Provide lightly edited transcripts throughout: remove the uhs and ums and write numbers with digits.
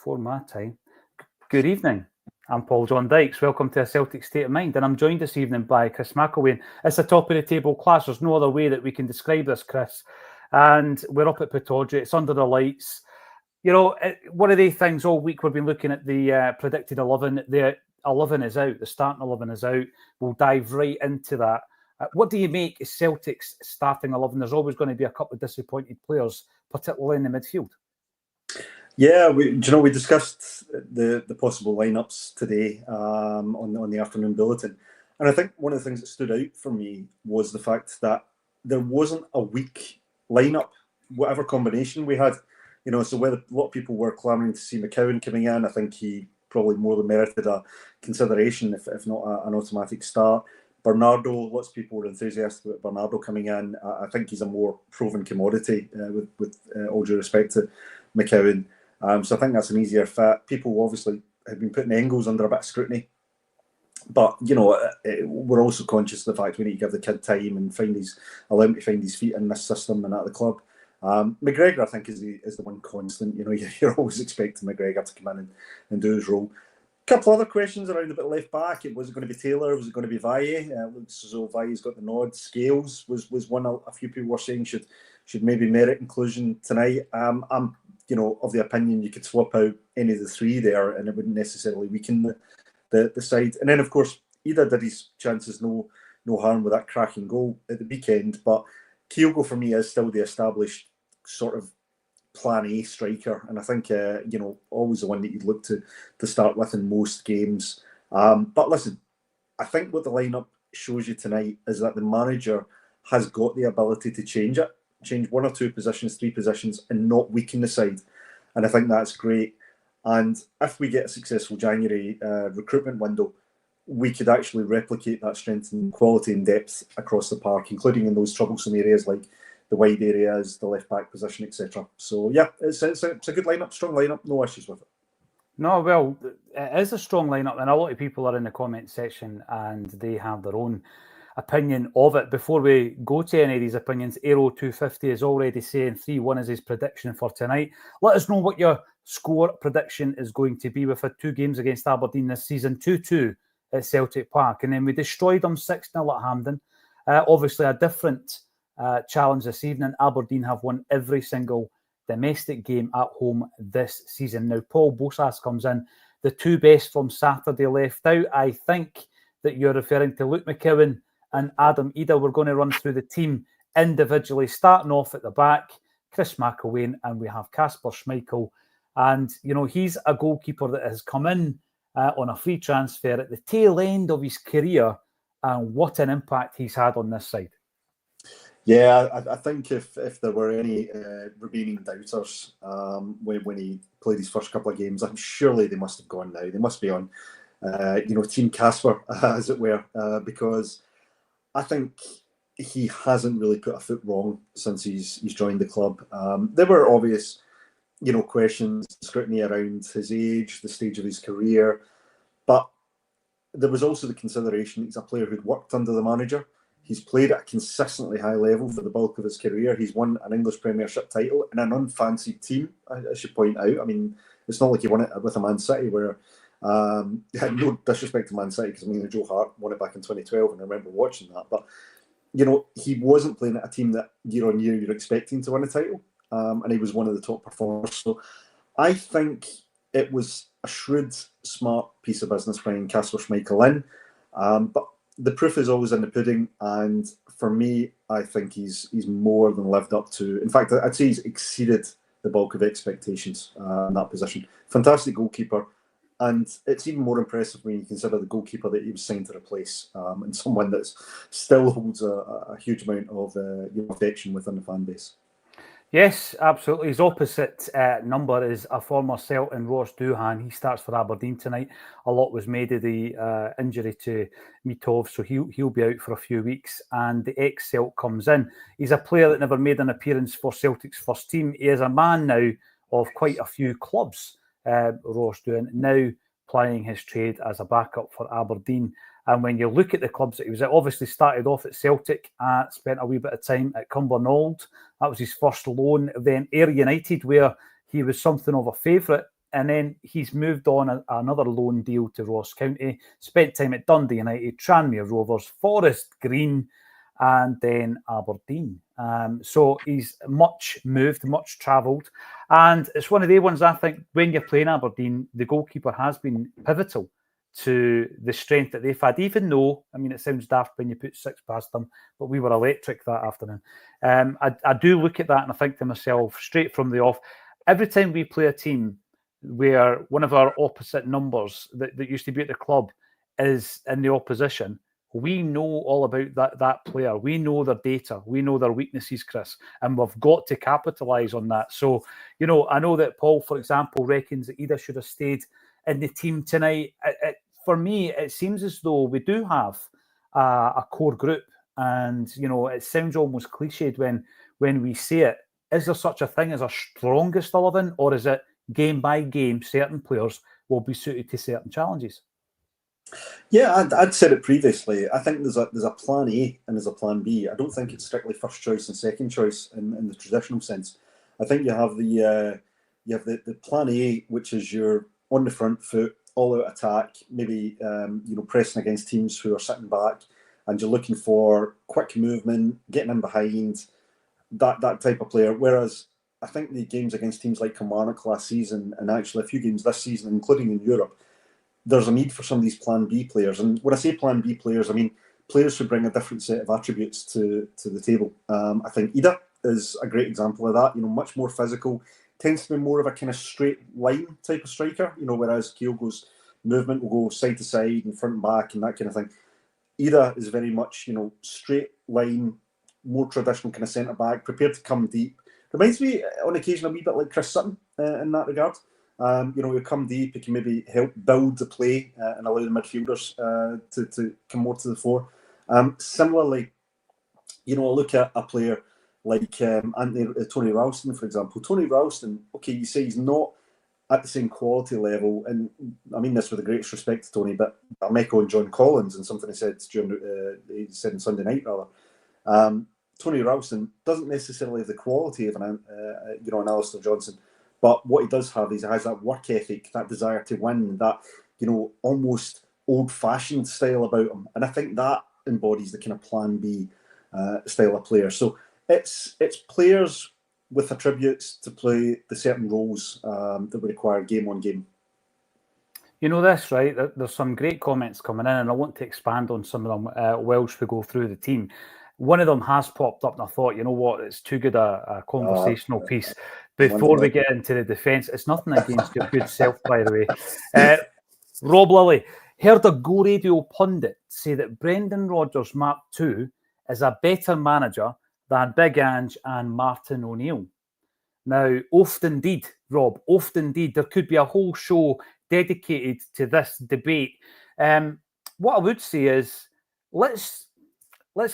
before my time. Good evening. I'm Paul John Dykes. Welcome to A Celtic State of Mind. And I'm joined this evening by Chris McElwain. It's a top-of-the-table clash. There's no other way that we can describe this, Chris. And we're up at Pittodrie. It's under the lights. You know, one of the things all week we've been looking at the predicted 11. The 11 is out. The starting 11 is out. We'll dive right into that. What do you make of Celtic's starting 11? There's always going to be a couple of disappointed players, particularly in the midfield. Yeah, we discussed the possible lineups today on the afternoon bulletin, and I think one of the things that stood out for me was the fact that there wasn't a weak lineup, whatever combination we had. You know, so whether a lot of people were clamouring to see McCowan coming in, I think he probably more than merited a consideration, if not an automatic start. Bernardo, lots of people were enthusiastic about Bernardo coming in. I think he's a more proven commodity, with all due respect to McCowan. So I think that's an easier fit. People obviously have been putting Engels under a bit of scrutiny. But, you know, we're also conscious of the fact we need to give the kid time and allow him to find his feet in this system and at the club. McGregor, I think, is the one constant. You know, you're always expecting McGregor to come in and do his role. A couple other questions around about left back. Was it going to be Taylor? Was it going to be Valle? It looks as though Valle's got the nod. Scales was one a few people were saying should maybe merit inclusion tonight. I'm of the opinion you could swap out any of the three there and it wouldn't necessarily weaken the side. And then, of course, Ida did his chances no harm with that cracking goal at the weekend. But Kyogo, for me, is still the established sort of plan A striker. And I think, always the one that you'd look to start with in most games. But listen, I think what the lineup shows you tonight is that the manager has got the ability to change one or two positions, three positions, and not weaken the side. And I think that's great. And if we get a successful January recruitment window, we could actually replicate that strength and quality and depth across the park, including in those troublesome areas like the wide areas, the left back position, etc. So yeah, it's a good lineup, strong lineup, no issues with it. No, well, it is a strong lineup, and a lot of people are in the comment section and they have their own opinion of it. Before we go to any of these opinions, Aero250 is already saying 3-1 is his prediction for tonight. Let us know what your score prediction is going to be. We've had 2 games against Aberdeen this season, 2-2 at Celtic Park, and then we destroyed them 6-0 at Hampden. Obviously a different challenge this evening. Aberdeen have won every single domestic game at home this season. Now, Paul Bosas comes in. The 2 best from Saturday left out. I think that you're referring to Luke McCowan and Adam Ida. We're going to run through the team individually, starting off at the back, Chris McElwain, and we have Kasper Schmeichel. And, you know, he's a goalkeeper that has come in on a free transfer at the tail end of his career, and what an impact he's had on this side. Yeah, I think if there were any remaining doubters when he played his first couple of games, I'm surely they must have gone now. They must be on, Team Casper, as it were, because I think he hasn't really put a foot wrong since he's joined the club. There were obvious, questions, scrutiny around his age, the stage of his career, but there was also the consideration he's a player who'd worked under the manager. He's played at a consistently high level for the bulk of his career. He's won an English Premiership title in an unfancied team, I should point out. I mean, it's not like he won it with a Man City where, no disrespect to Man City, because Joe Hart won it back in 2012 and I remember watching that. But, he wasn't playing at a team that year on year you're expecting to win a title. And he was one of the top performers. So I think it was a shrewd, smart piece of business bringing Kasper Schmeichel in. But the proof is always in the pudding, and for me, I think he's more than lived up to. In fact, I'd say he's exceeded the bulk of expectations in that position. Fantastic goalkeeper, and it's even more impressive when you consider the goalkeeper that he was signed to replace, and someone that still holds a huge amount of affection within the fan base. Yes, absolutely. His opposite number is a former Celt in Ross Doohan. He starts for Aberdeen tonight. A lot was made of the injury to Mitov, so he'll be out for a few weeks. And the ex-Celt comes in. He's a player that never made an appearance for Celtic's first team. He is a man now of quite a few clubs, Ross Doohan, now plying his trade as a backup for Aberdeen. And when you look at the clubs that he was at, obviously started off at Celtic, spent a wee bit of time at Cumbernauld. That was his first loan. Then Ayr United, where he was something of a favourite And then he's moved on another loan deal to Ross County, spent time at Dundee United, Tranmere Rovers, Forest Green, and then Aberdeen. So he's much moved, much travelled. And it's one of the ones I think when you're playing Aberdeen, the goalkeeper has been pivotal to the strength that they've had, even though, I mean, it sounds daft when you put 6 past them, but we were electric that afternoon. I do look at that and I think to myself, straight from the off, every time we play a team where one of our opposite numbers that used to be at the club is in the opposition, we know all about that player. We know their data. We know their weaknesses, Chris, and we've got to capitalise on that. So, I know that Paul, for example, reckons that either should have stayed in the team tonight. For me, it seems as though we do have a core group, and it sounds almost cliched when we say it. Is there such a thing as a strongest 11, or is it game by game, certain players will be suited to certain challenges? Yeah, I'd said it previously. I think there's a plan A and there's a plan B. I don't think it's strictly first choice and second choice in the traditional sense. I think you have the plan A, which is your on the front foot, all out attack, maybe pressing against teams who are sitting back, and you're looking for quick movement, getting in behind, that type of player. Whereas I think the games against teams like Kilmarnock last season, and actually a few games this season, including in Europe, there's a need for some of these plan B players. And when I say plan B players, I mean players who bring a different set of attributes to the table. I think Ida is a great example of that. Much more physical, tends to be more of a kind of straight line type of striker, whereas Kyogo's movement will go side to side and front and back and that kind of thing. Ida is very much, straight line, more traditional kind of centre back, prepared to come deep. Reminds me on occasion a wee bit like Chris Sutton in that regard. He'll come deep, he can maybe help build the play and allow the midfielders to come more to the fore. Similarly, I look at a player like Tony Ralston, for example. Tony Ralston, okay, you say he's not at the same quality level, and I mean this with the greatest respect to Tony, but I'm echoing John Collins and something he said on Sunday night, rather. Tony Ralston doesn't necessarily have the quality of an Alistair Johnson, but what he does have is he has that work ethic, that desire to win, that almost old-fashioned style about him, and I think that embodies the kind of Plan B style of player. So it's players with attributes to play the certain roles that we require game on game. You know this, right? There's some great comments coming in, and I want to expand on some of them whilst we go through the team. One of them has popped up, and I thought, you know what, it's too good a conversational piece. Before we get into the defence, it's nothing against your good self, by the way. Rob Lilly, heard a Go Radio pundit say that Brendan Rodgers Mark II is a better manager than Big Ange and Martin O'Neill. Now, oft indeed, Rob, oft indeed, there could be a whole show dedicated to this debate. What I would say is, let's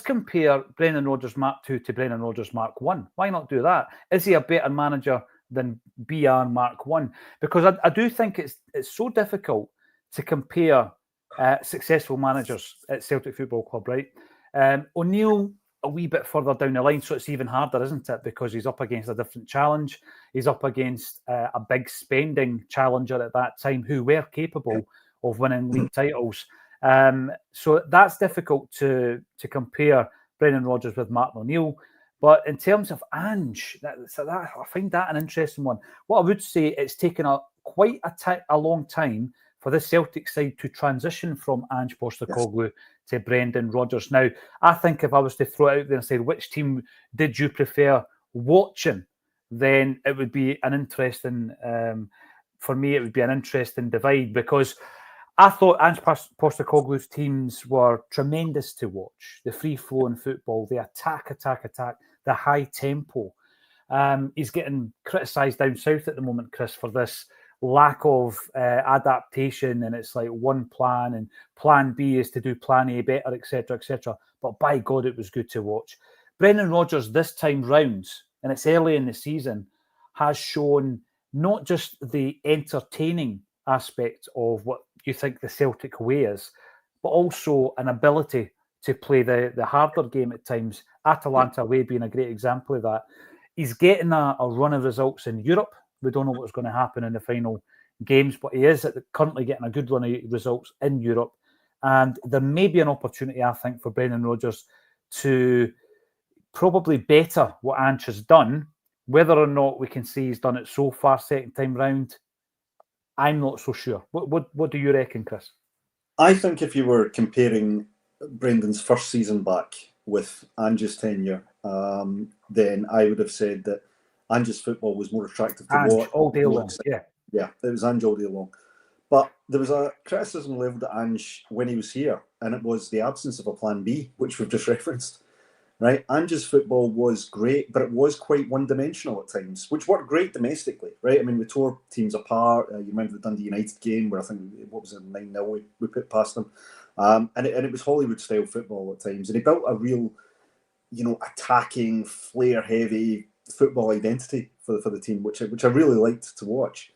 compare Brendan Rodgers Mark II to Brendan Rodgers Mark I. Why not do that? Is he a better manager than BR Mark I? Because I do think it's so difficult to compare successful managers at Celtic Football Club, right? O'Neill, a wee bit further down the line, so it's even harder, isn't it? Because he's up against a different challenge. He's up against a big spending challenger at that time who were capable of winning league titles. So that's difficult to compare Brendan Rodgers with Martin O'Neill. But in terms of Ange, I find that an interesting one. What I would say, it's taken quite a long time for the Celtic side to transition from Ange Postecoglou to Brendan Rodgers. Now, I think if I was to throw it out there and say, which team did you prefer watching, then it would be an interesting, for me, it would be an interesting divide, because I thought Ange Postecoglou's teams were tremendous to watch. The free-flowing football, the attack, the high tempo. He's getting criticised down south at the moment, Chris, for this lack of adaptation, and it's like one plan, and plan B is to do plan A better, etc., etc. But by God, it was good to watch. Brendan Rodgers this time round, and it's early in the season, has shown not just the entertaining aspect of what you think the Celtic way is, but also an ability to play the harder game at times. Atalanta away being a great example of that. He's getting a run of results in Europe. We don't know what's going to happen in the final games, but he is currently getting a good run of results in Europe. And there may be an opportunity, I think, for Brendan Rodgers to probably better what Ange has done. Whether or not we can see he's done it so far second time round, I'm not so sure. What do you reckon, Chris? I think if you were comparing Brendan's first season back with Ange's tenure, then I would have said that Ange's football was more attractive to watch. All day long, yeah, it was Ange all day long. But there was a criticism levelled at Ange when he was here, and it was the absence of a plan B, which we've just referenced. Right, Ange's football was great, but it was quite one-dimensional at times, which worked great domestically. Right, I mean, we tore teams apart. You remember the Dundee United game where I think what was it 9-0 we put past them, and it was Hollywood-style football at times, and he built a real, attacking, flair-heavy football identity for the team, which I really liked to watch.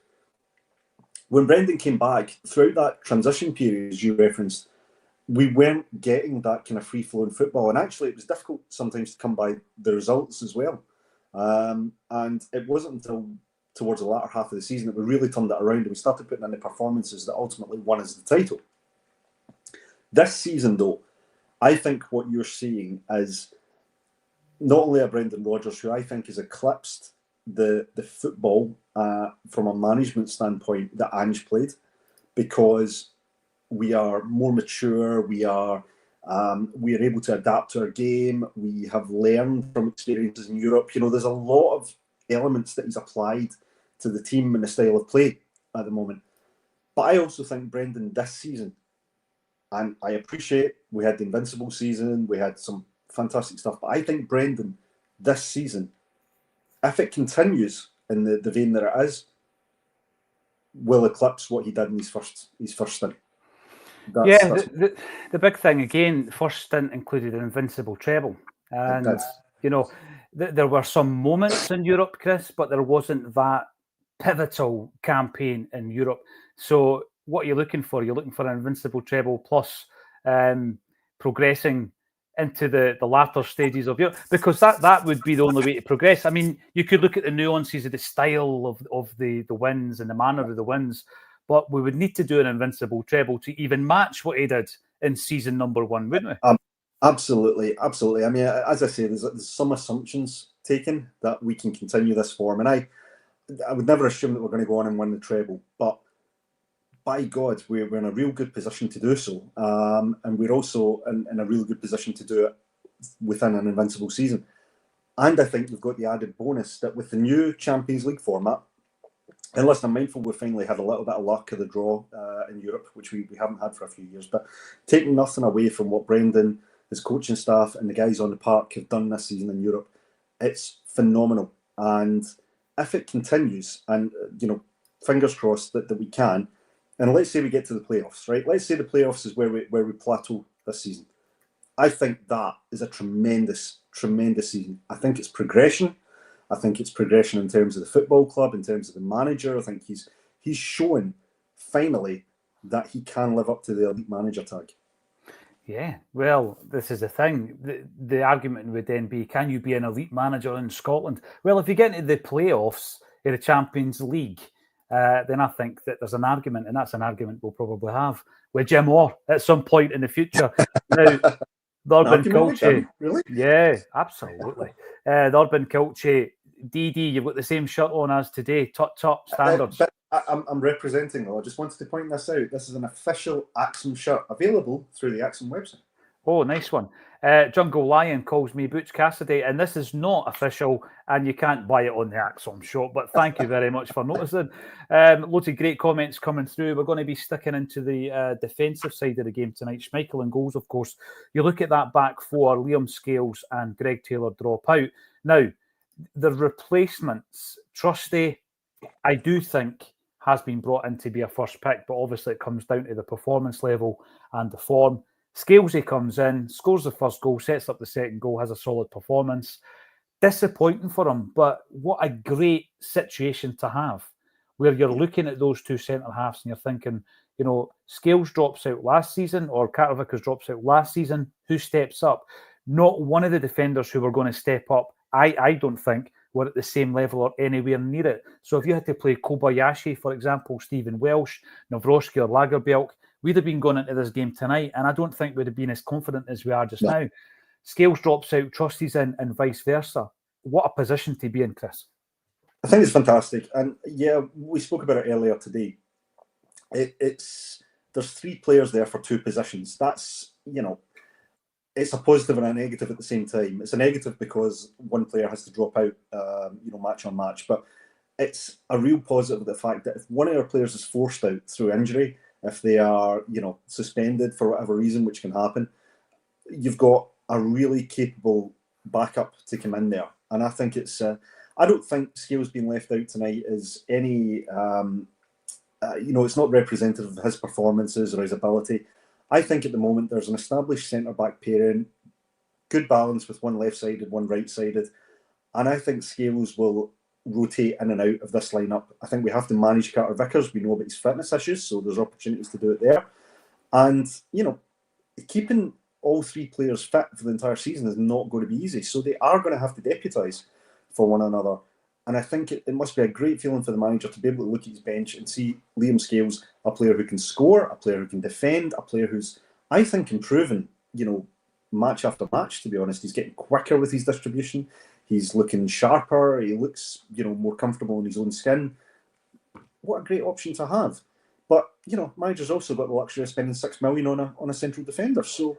When Brendan came back throughout that transition period, as you referenced, we weren't getting that kind of free-flowing football. And actually, it was difficult sometimes to come by the results as well. And it wasn't until towards the latter half of the season that we really turned it around and we started putting in the performances that ultimately won us the title. This season, though, I think what you're seeing is not only a Brendan Rodgers, who I think has eclipsed the football from a management standpoint that Ange played, because we are more mature. We are able to adapt to our game. We have learned from experiences in Europe. There's a lot of elements that he's applied to the team and the style of play at the moment. But I also think Brendan this season, and I appreciate we had the Invincible season, we had some fantastic stuff, but I think Brendan this season, if it continues in the vein that it is, will eclipse what he did in his first stint. The big thing again, first stint included an Invincible treble, and there were some moments in Europe, Chris, but there wasn't that pivotal campaign in Europe. So what you're looking for? You're looking for an Invincible treble plus progressing into the latter stages of Europe, because that would be the only way to progress. I mean, you could look at the nuances of the style of the wins and the manner of the wins, but we would need to do an Invincible treble to even match what he did in season number 1, wouldn't we? Absolutely. I mean, as I say, there's some assumptions taken that we can continue this form, and I would never assume that we're going to go on and win the treble, but by God, we're in a real good position to do so, and we're also in a real good position to do it within an Invincible season. And I think we've got the added bonus that with the new Champions League format, and listen, I'm mindful we finally had a little bit of luck of the draw in Europe, which we haven't had for a few years. But taking nothing away from what Brendan, his coaching staff, and the guys on the park have done this season in Europe, it's phenomenal. And if it continues, and fingers crossed that we can, and let's say we get to the playoffs, right? Let's say the playoffs is where we plateau this season. I think that is a tremendous, tremendous season. I think it's progression. I think it's progression in terms of the football club, in terms of the manager. I think he's shown finally that he can live up to the elite manager tag. Yeah, well, this is the thing. The argument would then be, can you be an elite manager in Scotland? Well, if you get into the playoffs in the Champions League, then I think that there's an argument, and that's an argument we'll probably have with Jim Orr at some point in the future. Now, the urban culture, really? Yeah, absolutely. The urban culture, DD, you've got the same shirt on as today. Tut standards. But I'm representing though. I just wanted to point this out. This is an official Acsom shirt available through the Acsom website. Oh, nice one. Jungle Lion calls me Butch Cassidy, and this is not official, and you can't buy it on the Acsom shop, but thank you very much for noticing. Loads of great comments coming through. We're going to be sticking into the defensive side of the game tonight. Schmeichel and goals, of course. You look at that back four, Liam Scales and Greg Taylor drop out. Now, the replacements, Trusty, I do think has been brought in to be a first pick, but obviously it comes down to the performance level and the form. Scalesy comes in, scores the first goal, sets up the second goal, has a solid performance. Disappointing for him, but what a great situation to have, where you're looking at those two centre-halves and you're thinking, Scales drops out last season, or Katovikas drops out last season, who steps up? Not one of the defenders who were going to step up, I don't think, were at the same level or anywhere near it. So if you had to play Kobayashi, for example, Stephen Welsh, Nawrocki or Lagerbielke, we'd have been going into this game tonight, and I don't think we'd have been as confident as we are just now. Scales drops out, Trusty's in, and vice versa. What a position to be in, Chris. I think it's fantastic. And yeah, we spoke about it earlier today. There's 3 players there for 2 positions. That's, it's a positive and a negative at the same time. It's a negative because one player has to drop out, match on match. But it's a real positive, the fact that if one of our players is forced out through injury, if they are, suspended for whatever reason, which can happen, you've got a really capable backup to come in there. And I think it's, I don't think Scales being left out tonight is any, it's not representative of his performances or his ability. I think at the moment there's an established centre-back pairing, good balance with one left-sided, one right-sided. And I think Scales will rotate in and out of this lineup. I think we have to manage Carter Vickers. We know about his fitness issues, so there's opportunities to do it there. And, keeping all 3 players fit for the entire season is not going to be easy. So they are going to have to deputise for one another. And I think it must be a great feeling for the manager to be able to look at his bench and see Liam Scales, a player who can score, a player who can defend, a player who's, I think, improving, match after match, to be honest. He's getting quicker with his distribution. He's looking sharper. He looks, more comfortable in his own skin. What a great option to have. But, manager's also got the luxury of spending $6 million on a central defender. So,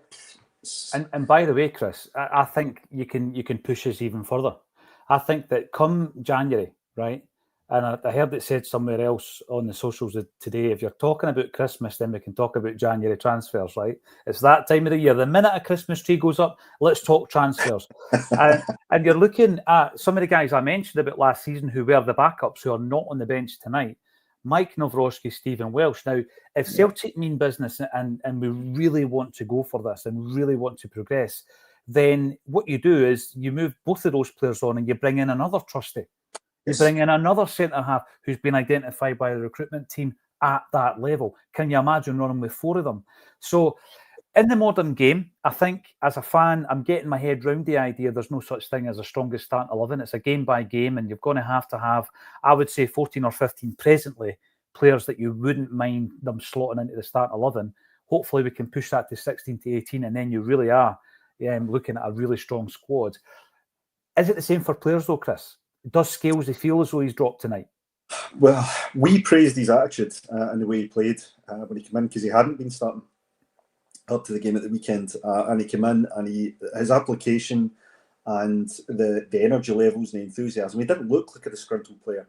and by the way, Chris, I think you can push this even further. I think that come January, right? And I heard it said somewhere else on the socials today, if you're talking about Christmas, then we can talk about January transfers, right? It's that time of the year. The minute a Christmas tree goes up, let's talk transfers. and you're looking at some of the guys I mentioned about last season who were the backups who are not on the bench tonight. Mike Nawrocki, Stephen Welsh. Now, if Celtic mean business and we really want to go for this and really want to progress, then what you do is you move both of those players on and you bring in another Trusty. You bring in another centre-half who's been identified by the recruitment team at that level. Can you imagine running with 4 of them? So in the modern game, I think as a fan, I'm getting my head round the idea there's no such thing as a strongest starting 11. It's a game by game, and you're going to have, I would say, 14 or 15 presently players that you wouldn't mind them slotting into the starting 11. Hopefully we can push that to 16 to 18, and then you really are looking at a really strong squad. Is it the same for players though, Chris? Does Scales feel as though he's dropped tonight? Well, we praised his attitude and the way he played when he came in, because he hadn't been starting up to the game at the weekend, and he came in and his application and the energy levels and the enthusiasm, he didn't look like a disgruntled player.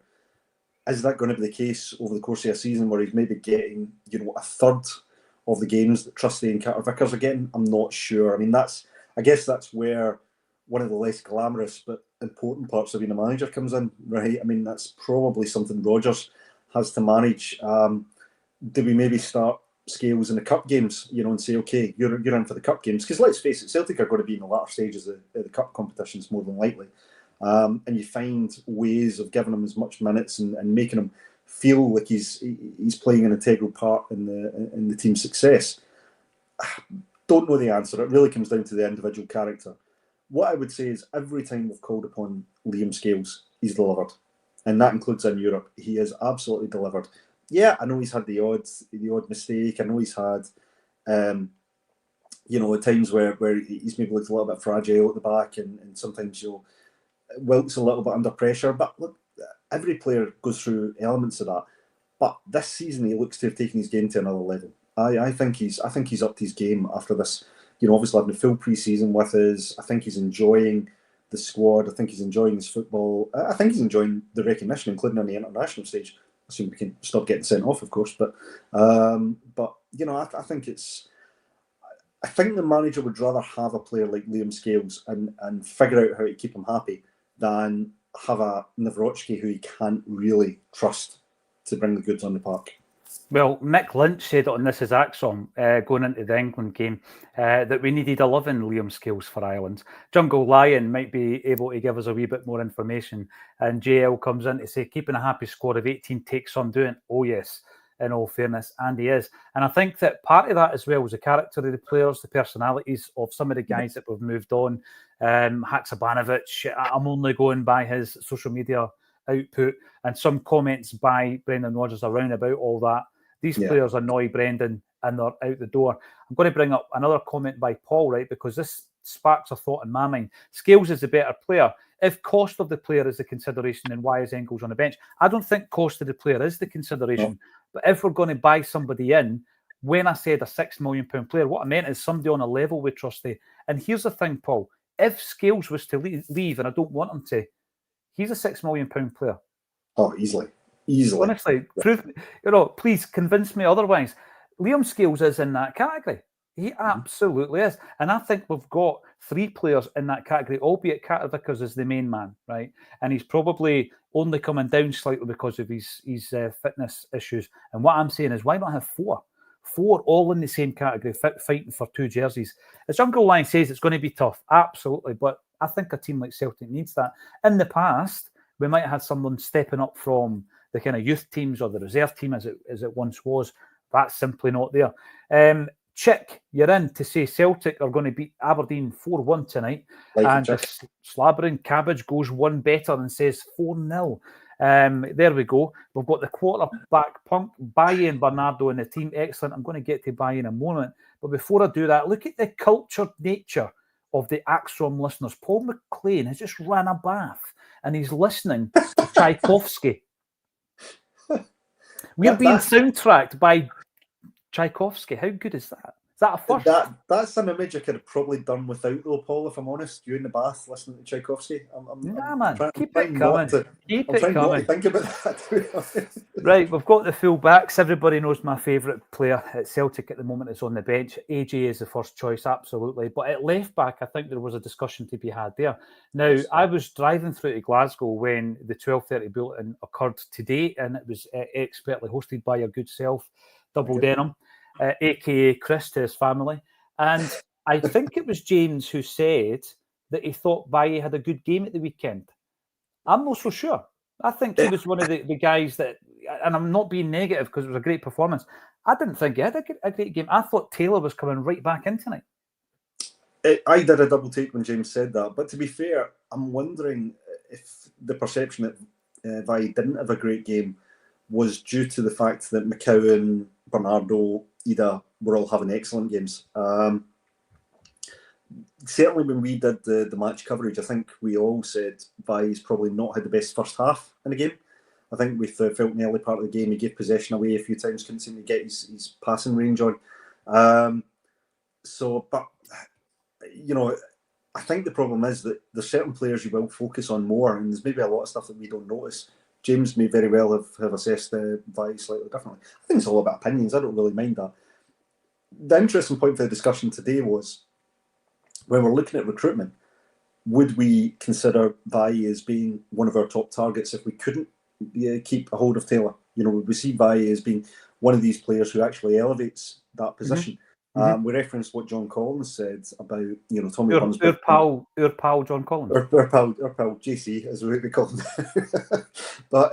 Is that going to be the case over the course of a season where he's maybe getting, a third of the games that Trusty and Carter Vickers are getting? I'm not sure. I mean, I guess that's where one of the less glamorous but important parts of being a manager comes in, right? I mean, that's probably something Rodgers has to manage. Do we maybe start Scales in the cup games, and say, okay, you're in for the cup games? Because let's face it, Celtic are going to be in the latter stages of the cup competitions more than likely. And you find ways of giving him as much minutes and making him feel like he's playing an integral part in the team's success. Don't know the answer. It really comes down to the individual character. What I would say is every time we've called upon Liam Scales, he's delivered. And that includes in Europe. He has absolutely delivered. Yeah, I know he's had the odd mistake. I know he's had, at times where he's maybe looked a little bit fragile at the back, and sometimes wilts a little bit under pressure. But look, every player goes through elements of that. But this season, he looks to have taken his game to another level. I think he's upped his game after this. Obviously having a full pre-season with us. I think he's enjoying the squad. I think he's enjoying his football. I think he's enjoying the recognition, including on the international stage. I assume we can stop getting sent off, of course. But I think I think the manager would rather have a player like Liam Scales and figure out how to keep him happy than have a Nawrocki who he can't really trust to bring the goods on the park. Well, Mick Lynch said it on This Is Acsom going into the England game that we needed 11 Liam Scales for Ireland. Jungle Lion might be able to give us a wee bit more information. And JL comes in to say, keeping a happy squad of 18 takes some doing. Oh, yes, in all fairness, and he is. And I think that part of that as well was the character of the players, the personalities of some of the guys that we've moved on. Haksabanovic, I'm only going by his social media output, and some comments by Brendan Rodgers around about all that. These players annoy Brendan and they're out the door. I'm going to bring up another comment by Paul, right, because this sparks a thought in my mind. Scales is the better player. If cost of the player is the consideration, then why is Engels on the bench? I don't think cost of the player is the consideration. No. But if we're going to buy somebody in, when I said a £6 million player, what I meant is somebody on a level with Trusty. And here's the thing, Paul. If Scales was to leave, and I don't want him to, he's a £6 million player. Oh, easily. Honestly, please convince me otherwise. Liam Scales is in that category. He absolutely is. And I think we've got 3 players in that category, albeit Carter Vickers is the main man, right? And he's probably only coming down slightly because of his fitness issues. And what I'm saying is, why not have 4? 4 all in the same category, fighting for 2 jerseys. As Jungle Line says, it's going to be tough. Absolutely. But I think a team like Celtic needs that. In the past, we might have had someone stepping up from the kind of youth teams or the reserve team as it once was. That's simply not there. Chick, you're in to say Celtic are going to beat Aberdeen 4-1 tonight. And the slabbering cabbage goes one better and says 4-0. There we go. We've got the quarterback punk, Baye and Bernardo in the team. Excellent. I'm going to get to Baye in a moment. But before I do that, look at the cultured nature of the Acsom listeners. Paul McLean has just ran a bath and he's listening to Tchaikovsky. We're being soundtracked by Tchaikovsky. How good is that? Is that a first? That's an image I could have probably done without, though, Paul, if I'm honest. You in the bath listening to Tchaikovsky. Man. Keep it coming. Keep it coming. Think about that. Right, we've got the full-backs. Everybody knows my favourite player at Celtic at the moment is on the bench. AJ is the first choice, absolutely. But at left-back, I think there was a discussion to be had there. Now, I was driving through to Glasgow when the 12:30 bulletin occurred today, and it was expertly hosted by your good self, Double Denim, a.k.a. Chris, to his family. And I think it was James who said that he thought Baye had a good game at the weekend. I'm not so sure. I think he was one of the guys that, and I'm not being negative because it was a great performance. I didn't think he had a great game. I thought Taylor was coming right back in tonight. I did a double take when James said that. But to be fair, I'm wondering if the perception that Baye didn't have a great game was due to the fact that McCowan, Bernardo, Ida were all having excellent games. Certainly when we did the match coverage, I think we all said Baye's probably not had the best first half in the game. I think we felt in the early part of the game he gave possession away a few times, couldn't seem to get his passing range on. But I think the problem is that there's certain players you will focus on more, and there's maybe a lot of stuff that we don't notice. James may very well have assessed Baye slightly differently. I think it's all about opinions. I don't really mind that. The interesting point for the discussion today was, when we're looking at recruitment, would we consider Baye as being one of our top targets if we couldn't keep a hold of Taylor? Would we see Baye as being one of these players who actually elevates that position? Mm-hmm. We referenced what John Collins said about Tommy Burns. Our pal John Collins. Our pal JC, as we call him. But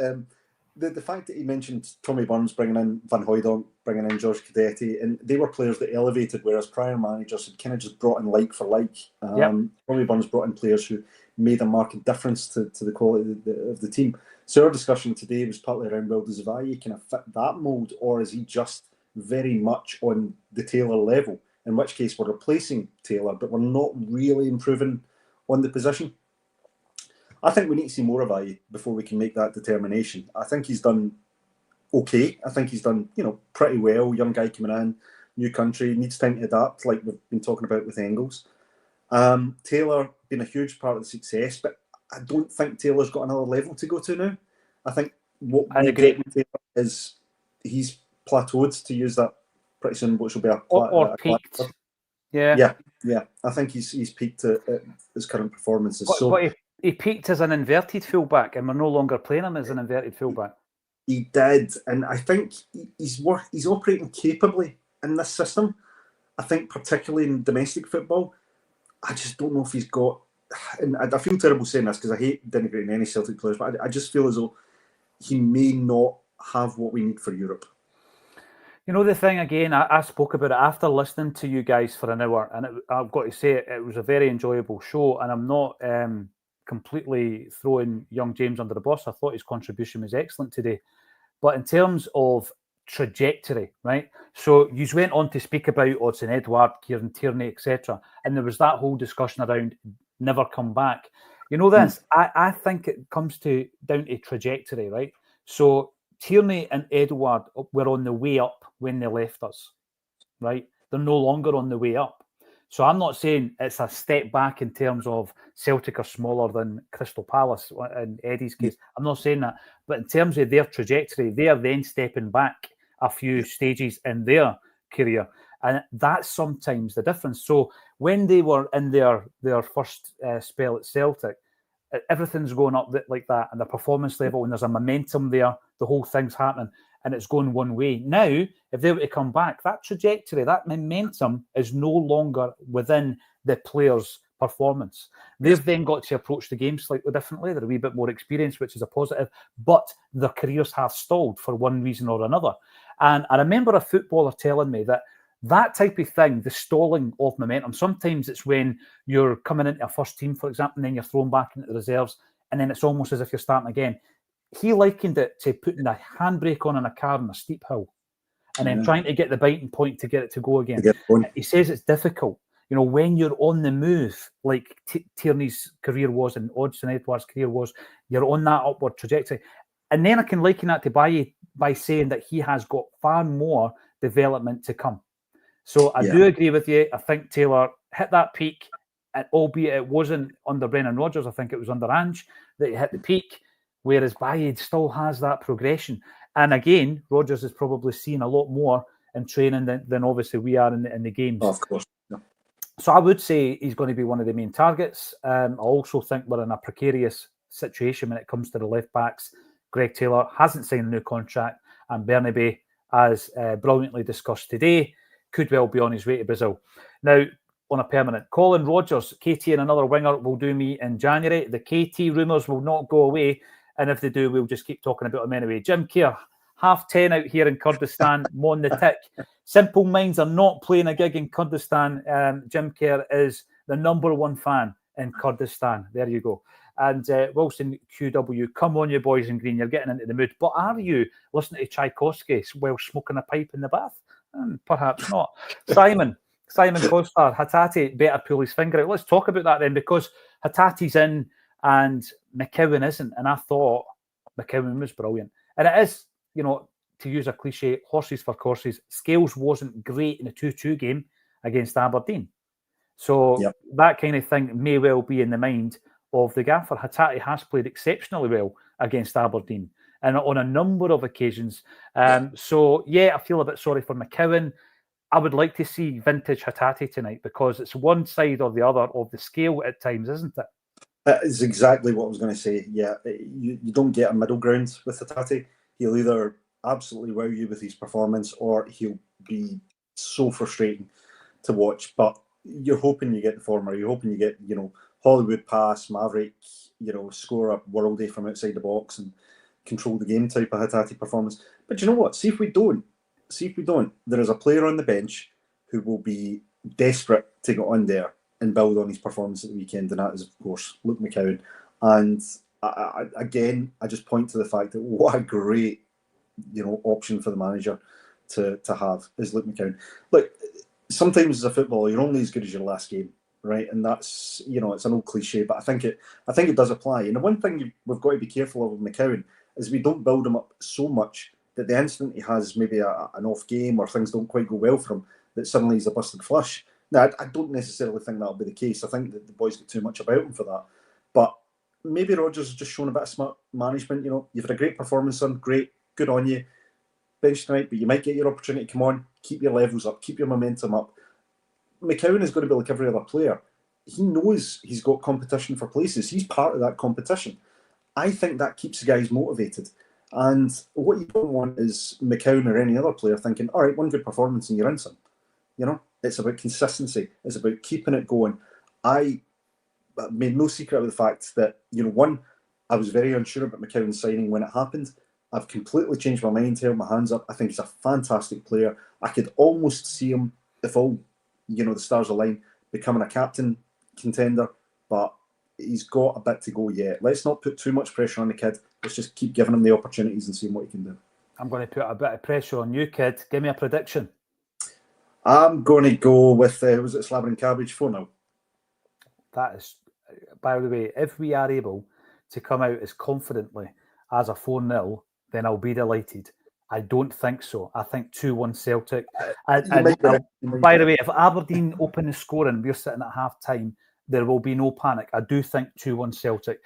the fact that he mentioned Tommy Burns bringing in Van Hooijdonk, bringing in George Cadetti, and they were players that elevated, whereas prior managers had kind of just brought in like for like. Tommy Burns brought in players who made a marked difference to the quality of the team. So our discussion today was partly around, well, does Baye kind of fit that mould, or is he just very much on the Taylor level, in which case we're replacing Taylor, but we're not really improving on the position? I think we need to see more of Baye before we can make that determination. I think he's done okay. I think he's done, pretty well. Young guy coming in, new country, needs time to adapt, like we've been talking about with Engels. Taylor been a huge part of the success, but I don't think Taylor's got another level to go to now. I think what we get with Taylor is he's plateaued, to use that pretty soon, which will be or peaked. Yeah. I think he's peaked at his current performances. But he peaked as an inverted fullback, and we're no longer playing him as an inverted fullback. He did, and I think he's operating capably in this system. I think particularly in domestic football, I just don't know if he's got. And I feel terrible saying this because I hate denigrating any Celtic players, but I just feel as though he may not have what we need for Europe. You know, the thing again, I spoke about it after listening to you guys for an hour, and I've got to say it was a very enjoyable show, and I'm not completely throwing young James under the bus. I thought his contribution was excellent today. But in terms of trajectory, right? So you went on to speak about Odsonne Edouard, Kieran Tierney, etc. And there was that whole discussion around never come back. You know this, I think it comes down to trajectory, right? So Tierney and Edouard were on the way up when they left us, right? They're no longer on the way up. So I'm not saying it's a step back in terms of Celtic are smaller than Crystal Palace in Eddie's case. I'm not saying that. But in terms of their trajectory, they are then stepping back a few stages in their career. And that's sometimes the difference. So when they were in their first spell at Celtic, everything's going up like that, and the performance level, and there's a momentum there, the whole thing's happening, and it's going one way. Now, if they were to come back, that trajectory, that momentum is no longer within the player's performance. They've then got to approach the game slightly differently. They're a wee bit more experienced, which is a positive, but their careers have stalled for one reason or another. And I remember a footballer telling me that type of thing, the stalling of momentum, sometimes it's when you're coming into a first team, for example, and then you're thrown back into the reserves, and then it's almost as if you're starting again. He likened it to putting a handbrake on in a car on a steep hill and then trying to get the biting point to get it to go again. He says it's difficult. You know, when you're on the move, like Tierney's career was and Odsonne Edouard's career was, you're on that upward trajectory. And then I can liken that to Bailly by saying that he has got far more development to come. So I do agree with you. I think Taylor hit that peak, albeit it wasn't under Brendan Rodgers. I think it was under Ange that he hit the peak, whereas Bailly still has that progression. And again, Rodgers is probably seeing a lot more in training than obviously we are in the games. Oh, of course. Yeah. So I would say he's going to be one of the main targets. I also think we're in a precarious situation when it comes to the left backs. Greg Taylor hasn't signed a new contract, and Bernabe, as brilliantly discussed today, could well be on his way to Brazil. Now, on a permanent. Colin Rodgers, KT and another winger will do me in January. The KT rumours will not go away, and if they do, we'll just keep talking about them anyway. Jim Kerr, 10:30 out here in Kurdistan, on the tick. Simple Minds are not playing a gig in Kurdistan. Jim Kerr is the #1 fan in Kurdistan. There you go. And Wilson QW, come on, you boys in green, you're getting into the mood. But are you listening to Tchaikovsky while smoking a pipe in the bath? Perhaps not. Simon Costar, Hatate better pull his finger out. Let's talk about that then, because Hatate's in and McCowan isn't. And I thought McCowan was brilliant. And it is, you know, to use a cliche, horses for courses. Scales wasn't great in the 2-2 game against Aberdeen. So that kind of thing may well be in the mind of the gaffer. Hatate has played exceptionally well against Aberdeen and on a number of occasions. So, I feel a bit sorry for McCowan. I would like to see vintage Hatate tonight, because it's one side or the other of the scale at times, isn't it? That is exactly what I was going to say. Yeah, you don't get a middle ground with Hatate. He'll either absolutely wow you with his performance, or he'll be so frustrating to watch. But you're hoping you get the former. You're hoping you get, Hollywood pass, Maverick, score a worldie from outside the box and control the game type of Hatate performance. But you know what? See if we don't, there is a player on the bench who will be desperate to get on there and build on his performance at the weekend, and that is, of course, Luke McCowan. And I just point to the fact that what a great, option for the manager to have is Luke McCowan. Look, sometimes as a footballer, you're only as good as your last game, right? And that's, it's an old cliche, but I think it does apply. And the one thing we've got to be careful of with McCowan is we don't build him up so much that the instant he has maybe an off game or things don't quite go well for him, that suddenly he's a busted flush. Now, I don't necessarily think that'll be the case. I think that the boys get too much about him for that. But maybe Rodgers has just shown a bit of smart management. You've had a great performance, son. Great. Good on you. Bench tonight, but you might get your opportunity. Come on. Keep your levels up. Keep your momentum up. McCowan is going to be like every other player. He knows he's got competition for places. He's part of that competition. I think that keeps the guys motivated. And what you don't want is McCowan or any other player thinking, all right, one good performance and you're in some. It's about consistency. It's about keeping it going. I made no secret of the fact that, one, I was very unsure about McCowan's signing when it happened. I've completely changed my mind here. My hands up. I think he's a fantastic player. I could almost see him, if all the stars align, becoming a captain contender. But he's got a bit to go yet. Let's not put too much pressure on the kid. Let's just keep giving him the opportunities and seeing what he can do. I'm going to put a bit of pressure on you, kid. Give me a prediction. I'm going to go with, was it Slabber and Cabbage? 4-0. That is, by the way, if we are able to come out as confidently as a 4-0, then I'll be delighted. I don't think so. I think 2-1 Celtic. By the way, if Aberdeen open the scoring, we're sitting at half-time, there will be no panic. I do think 2-1 Celtic.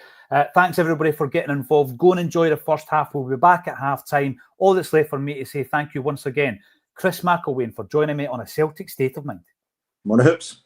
Thanks, everybody, for getting involved. Go and enjoy the first half. We'll be back at half-time. All that's left for me to say thank you once again, Chris McElwain, for joining me on A Celtic State of Mind. Mono Hoops.